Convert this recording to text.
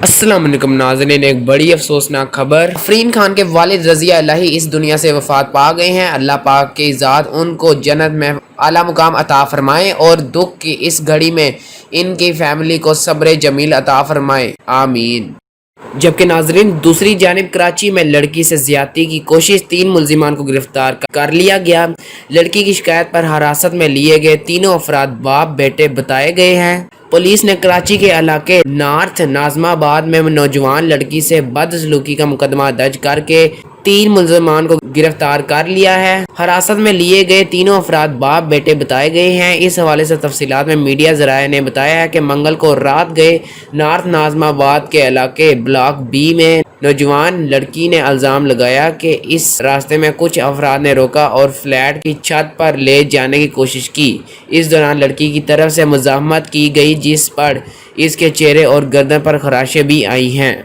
السلام علیکم ناظرین، ایک بڑی افسوسناک خبر۔ عفرین خان کے والد رضی الہی اس دنیا سے وفات پا گئے ہیں۔ اللہ پاک کی ذات ان کو جنت میں اعلیٰ مقام عطا فرمائے اور دکھ کی اس گھڑی میں ان کی فیملی کو صبر جمیل عطا فرمائے، آمین۔ جبکہ ناظرین، دوسری جانب کراچی میں لڑکی سے زیادتی کی کوشش، 3 ملزمان کو گرفتار کر لیا گیا۔ لڑکی کی شکایت پر حراست میں لیے گئے تینوں افراد باپ بیٹے بتائے گئے ہیں۔ پولیس نے کراچی کے علاقے نارتھ ناظم آباد میں نوجوان لڑکی سے بدسلوکی کا مقدمہ درج کر کے 3 ملزمان کو گرفتار کر لیا ہے۔ حراست میں لیے گئے تینوں افراد باپ بیٹے بتائے گئے ہیں۔ اس حوالے سے تفصیلات میں میڈیا ذرائع نے بتایا ہے کہ منگل کو رات گئے نارتھ ناظم آباد کے علاقے بلاک بی میں نوجوان لڑکی نے الزام لگایا کہ اس راستے میں کچھ افراد نے روکا اور فلیٹ کی چھت پر لے جانے کی کوشش کی۔ اس دوران لڑکی کی طرف سے مزاحمت کی گئی، جس پر اس کے چہرے اور گردن پر خراشیں بھی آئی ہیں۔